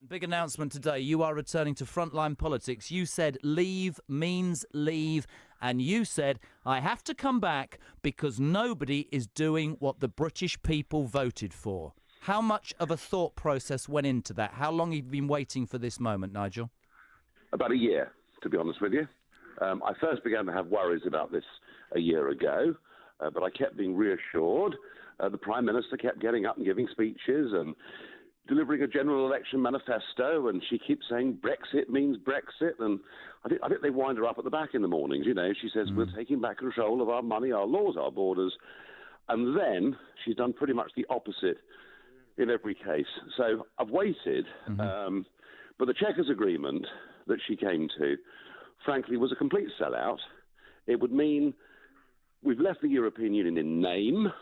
Big announcement today. You are returning to frontline politics. You said leave means leave. And you said, I have to come back because nobody is doing what the British people voted for. How much of a thought process went into that? How long have you been waiting for this moment, Nigel? About a year, to be honest with you. I first began to have worries about this a year ago, but I kept being reassured. The Prime Minister kept getting up and giving speeches and delivering a general election manifesto, and she keeps saying Brexit means Brexit, and I think they wind her up at the back in the mornings. You know, she says we're taking back control of our money, our laws, our borders, and then she's done pretty much the opposite in every case. So I've waited, but the Chequers agreement that she came to, frankly, was a complete sellout. It would mean we've left the European Union in name.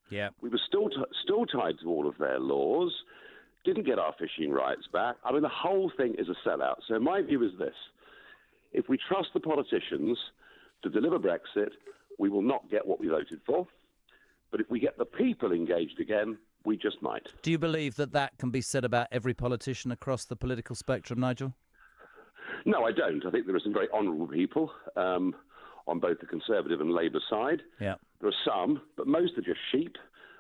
Yeah, we were still tied to all of their laws. Didn't get our fishing rights back. I mean, the whole thing is a sellout. So my view is this. If we trust the politicians to deliver Brexit, we will not get what we voted for. But if we get the people engaged again, we just might. Do you believe that that can be said about every politician across the political spectrum, Nigel? No, I don't. I think there are some very honourable people on both the Conservative and Labour side. Yeah. There are some, but most are just sheep.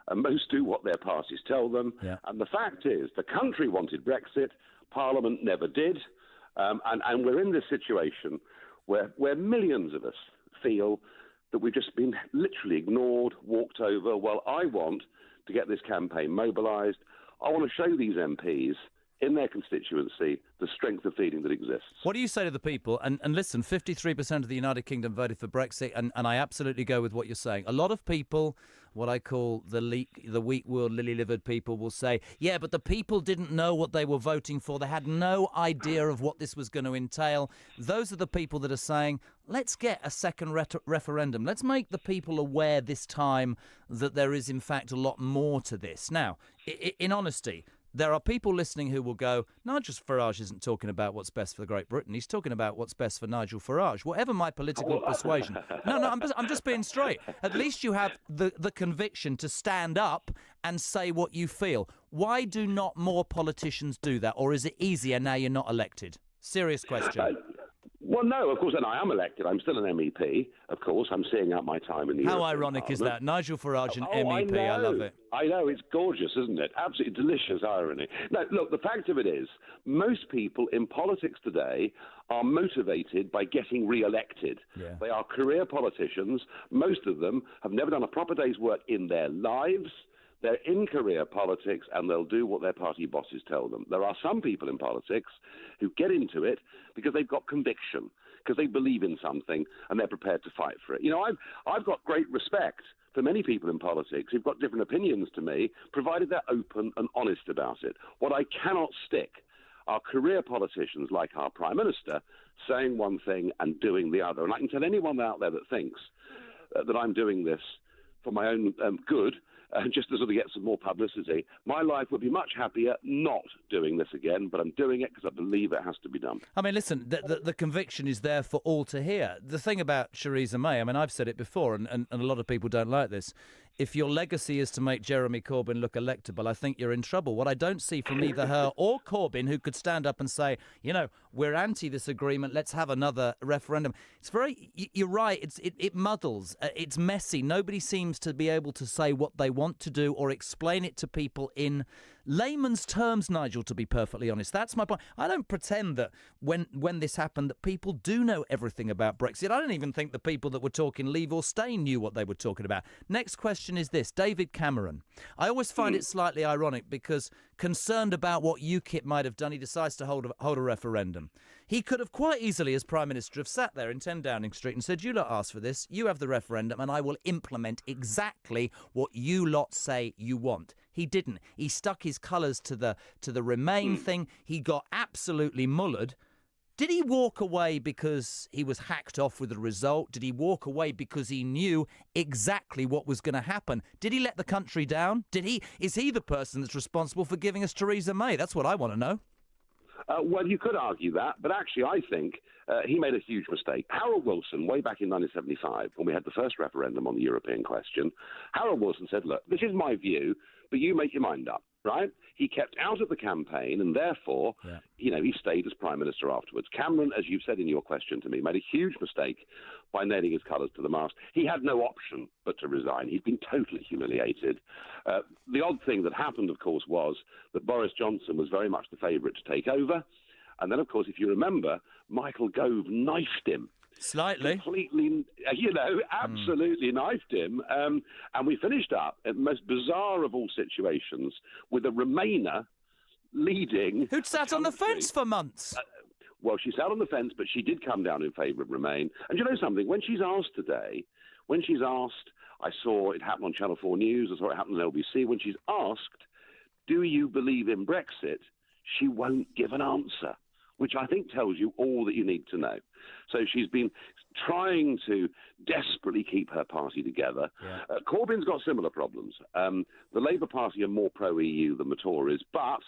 And most do what their parties tell them. Yeah. And the fact is, the country wanted Brexit, Parliament never did. And we're in this situation where millions of us feel that we've just been literally ignored, walked over. Well, I want to get this campaign mobilised. I want to show these MPs in their constituency the strength of feeling that exists. What do you say to the people? And listen, 53% of the United Kingdom voted for Brexit, and I absolutely go with what you're saying. A lot of people, what I call the weak-willed, lily-livered people, will say, yeah, but the people didn't know what they were voting for. They had no idea of what this was going to entail. Those are the people that are saying, let's get a second referendum. Let's make the people aware this time that there is, in fact, a lot more to this. Now, in honesty, there are people listening who will go, Nigel Farage isn't talking about what's best for Great Britain. He's talking about what's best for Nigel Farage. Whatever my political persuasion. No, I'm just being straight. At least you have the conviction to stand up and say what you feel. Why do not more politicians do that? Or is it easier now you're not elected? Serious question. Well, no, of course, and I am elected. I'm still an MEP, of course. I'm seeing out my time in the How European ironic Parliament. is that? Nigel Farage, an MEP, I love it. I know, it's gorgeous, isn't it? Absolutely delicious irony. Now, look, the fact of it is, most people in politics today are motivated by getting re-elected. Yeah. They are career politicians. Most of them have never done a proper day's work in their lives. They're in career politics and they'll do what their party bosses tell them. There are some people in politics who get into it because they've got conviction, because they believe in something and they're prepared to fight for it. You know, I've got great respect for many people in politics who've got different opinions to me, provided they're open and honest about it. What I cannot stick are career politicians like our Prime Minister saying one thing and doing the other. And I can tell anyone out there that thinks that I'm doing this for my own good, just to sort of get some more publicity, my life would be much happier not doing this again, but I'm doing it because I believe it has to be done. I mean, listen, the conviction is there for all to hear. The thing about Theresa May, I mean, I've said it before, and a lot of people don't like this. If your legacy is to make Jeremy Corbyn look electable, I think you're in trouble. What I don't see from either her or Corbyn, who could stand up and say, you know, we're anti this agreement, let's have another referendum. It's very, you're right, it muddles, it's messy. Nobody seems to be able to say what they want to do or explain it to people in layman's terms, Nigel, to be perfectly honest. That's my point. I don't pretend that when this happened that people do know everything about Brexit. I don't even think the people that were talking Leave or Stay knew what they were talking about. Next question is this. David Cameron. I always find it slightly ironic because concerned about what UKIP might have done, he decides to hold a referendum. He could have quite easily, as Prime Minister, have sat there in 10 Downing Street and said, you lot asked for this, you have the referendum and I will implement exactly what you lot say you want. He didn't. He stuck his colours to the Remain thing. He got absolutely mullered. Did he walk away because he was hacked off with the result? Did he walk away because he knew exactly what was going to happen? Did he let the country down? Is he the person that's responsible for giving us Theresa May? That's what I want to know. Well, you could argue that, but actually I think he made a huge mistake. Harold Wilson, way back in 1975, when we had the first referendum on the European question, Harold Wilson said, look, this is my view, but you make your mind up. right? He kept out of the campaign, and therefore, he stayed as Prime Minister afterwards. Cameron, as you've said in your question to me, made a huge mistake by nailing his colours to the mast. He had no option but to resign. He'd been totally humiliated. The odd thing that happened, of course, was that Boris Johnson was very much the favourite to take over. And then, of course, if you remember, Michael Gove knifed him. Slightly. Completely, absolutely knifed him. And we finished up, in the most bizarre of all situations, with a Remainer leading... Who'd sat on the fence for months. Well, she sat on the fence, but she did come down in favour of Remain. And you know something? When she's asked, I saw it happen on Channel 4 News, I saw it happen on LBC, when she's asked, do you believe in Brexit? She won't give an answer, which I think tells you all that you need to know. So she's been trying to desperately keep her party together. Yeah. Corbyn's got similar problems. The Labour Party are more pro-EU than the Tories, but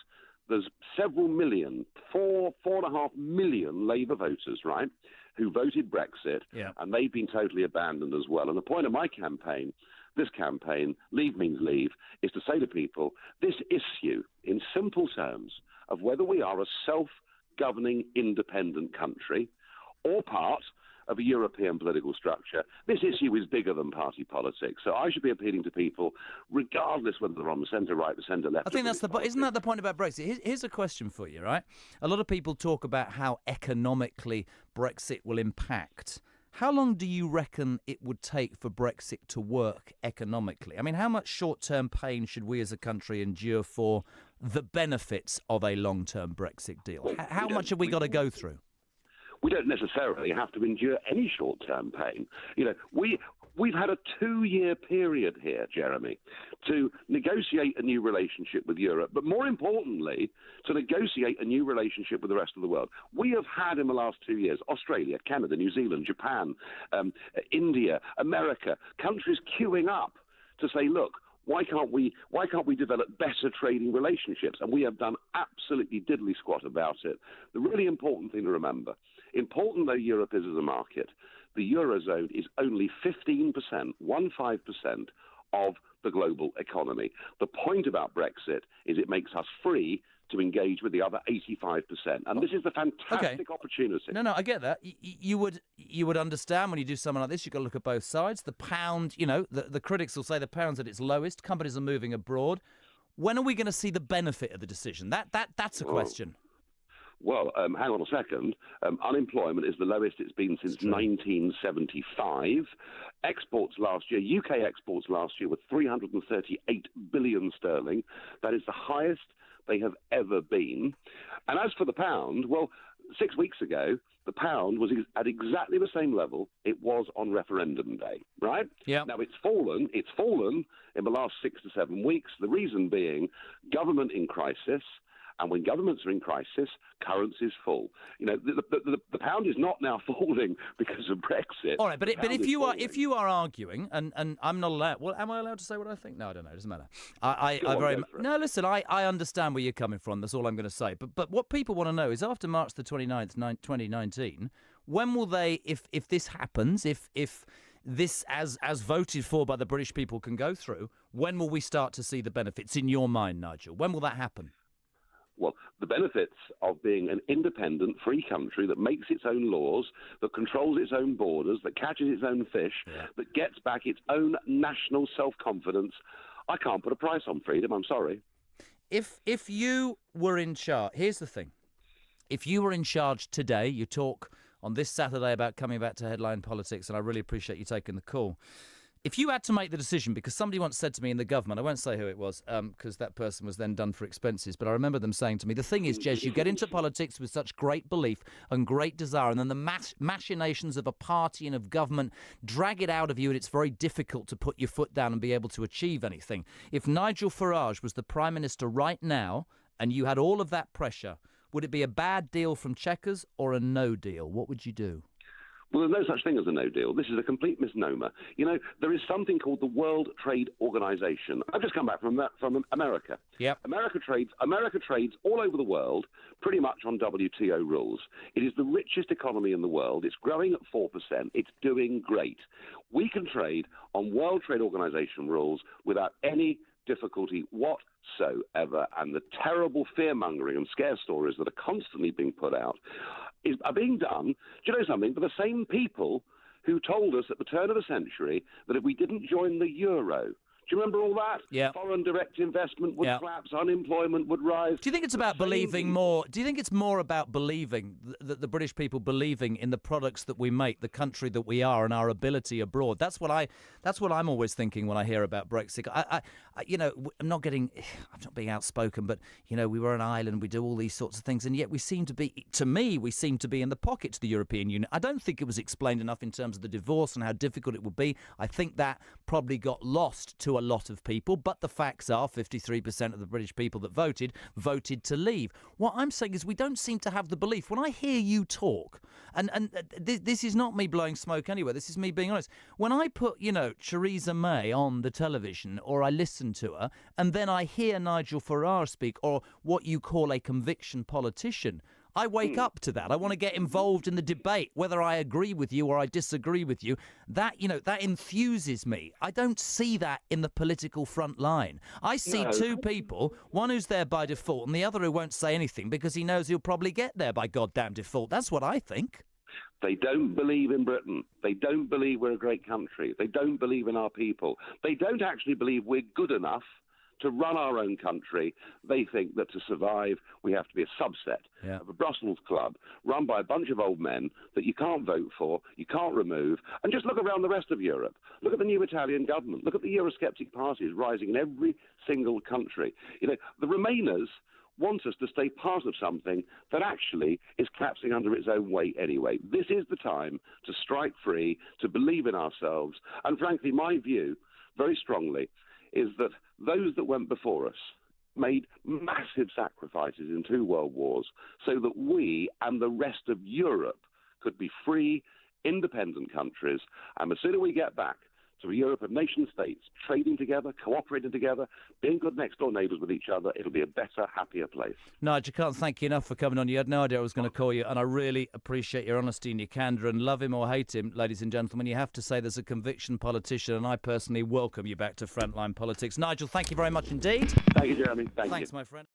there's several million, 4.5 million Labour voters, right, who voted Brexit, and they've been totally abandoned as well. And the point of my campaign, this campaign, Leave Means Leave, is to say to people, this issue, in simple terms, of whether we are a self-governing independent country or part of a European political structure, this issue is bigger than party politics. So I should be appealing to people, regardless whether they're on the centre right, the centre left. I think isn't that the point about Brexit? Here's a question for you, right? A lot of people talk about how economically Brexit will impact. How long do you reckon it would take for Brexit to work economically? I mean, how much short-term pain should we as a country endure for the benefits of a long-term Brexit deal? How much have we got to go through? We don't necessarily have to endure any short-term pain. We've had a 2-year period here, Jeremy, to negotiate a new relationship with Europe, but more importantly, to negotiate a new relationship with the rest of the world. We have had in the last 2 years Australia, Canada, New Zealand, Japan, India, America, countries queuing up to say, look, why can't we develop better trading relationships? And we have done absolutely diddly squat about it. The really important thing to remember, important though Europe is as a market, the Eurozone is only 15%, 15% of the global economy. The point about Brexit is it makes us free to engage with the other 85%. And this is the fantastic opportunity. No, I get that. You would understand when you do something like this, you've got to look at both sides. The pound, the critics will say the pound's at its lowest. Companies are moving abroad. When are we going to see the benefit of the decision? That's a question. Well, hang on a second. Unemployment is the lowest it's been since 1975. Exports last year, UK exports last year were 338 billion sterling. That is the highest they have ever been. And as for the pound, well, 6 weeks ago, the pound was at exactly the same level it was on referendum day, right? Yeah. Now, it's fallen in the last 6 to 7 weeks, the reason being government in crisis. And when governments are in crisis, currencies fall. The pound is not now falling because of Brexit. All right, but if you are arguing, and I'm not allowed. Well, am I allowed to say what I think? No, I don't know. It doesn't matter. Listen. I understand where you're coming from. That's all I'm going to say. But what people want to know is after March the 29th, 2019, when will they, if this happens, if this, as voted for by the British people, can go through, when will we start to see the benefits in your mind, Nigel? When will that happen? Well, the benefits of being an independent, free country that makes its own laws, that controls its own borders, that catches its own fish, that gets back its own national self-confidence. I can't put a price on freedom, I'm sorry. If you were in charge, here's the thing. If you were in charge today, you talk on this Saturday about coming back to headline politics, and I really appreciate you taking the call. If you had to make the decision, because somebody once said to me in the government, I won't say who it was, because that person was then done for expenses, but I remember them saying to me, the thing is, Jez, you get into politics with such great belief and great desire, and then the machinations of a party and of government drag it out of you, and it's very difficult to put your foot down and be able to achieve anything. If Nigel Farage was the Prime Minister right now, and you had all of that pressure, would it be a bad deal from Chequers or a no deal? What would you do? Well, there's no such thing as a no deal. This is a complete misnomer. There is something called the World Trade Organization. I've just come back from America. Yep. America trades all over the world pretty much on WTO rules. It is the richest economy in the world. It's growing at 4%. It's doing great. We can trade on World Trade Organization rules without any difficulty whatsoever. And the terrible fear-mongering and scare stories that are constantly being put out are being done, do you know something, by the same people who told us at the turn of the century that if we didn't join the euro, do you remember all that? Yeah. Foreign direct investment would collapse, unemployment would rise. Do you think it's about believing more? Do you think it's more about believing that the British people believing in the products that we make, the country that we are, and our ability abroad? That's what I'm always thinking when I hear about Brexit. I'm not being outspoken, but we were an island, we do all these sorts of things, and yet we seem to be in the pocket to the European Union. I don't think it was explained enough in terms of the divorce and how difficult it would be. I think that probably got lost to a lot of people, but the facts are 53% of the British people that voted to leave. What I'm saying is we don't seem to have the belief. When I hear you talk, and this is not me blowing smoke anywhere, this is me being honest. When I put, Theresa May on the television, or I listen to her, and then I hear Nigel Farage speak, or what you call a conviction politician, I wake up to that. I want to get involved in the debate, whether I agree with you or I disagree with you. That enthuses me. I don't see that in the political front line. I see two people, one who's there by default and the other who won't say anything because he knows he'll probably get there by goddamn default. That's what I think. They don't believe in Britain. They don't believe we're a great country. They don't believe in our people. They don't actually believe we're good enough to run our own country. They think that to survive, we have to be a subset of a Brussels club run by a bunch of old men that you can't vote for, you can't remove. And just look around the rest of Europe. Look at the new Italian government. Look at the Eurosceptic parties rising in every single country. The Remainers want us to stay part of something that actually is collapsing under its own weight anyway. This is the time to strike free, to believe in ourselves. And frankly, my view, very strongly, is that those that went before us made massive sacrifices in 2 world wars so that we and the rest of Europe could be free, independent countries. And the sooner we get back to a Europe of nation states, trading together, cooperating together, being good next-door neighbours with each other, it'll be a better, happier place. Nigel, I can't thank you enough for coming on. You had no idea I was going to call you, and I really appreciate your honesty and your candour, and love him or hate him, ladies and gentlemen, you have to say there's a conviction politician, and I personally welcome you back to Frontline Politics. Nigel, thank you very much indeed. Thank you, Jeremy. Thanks, my friend.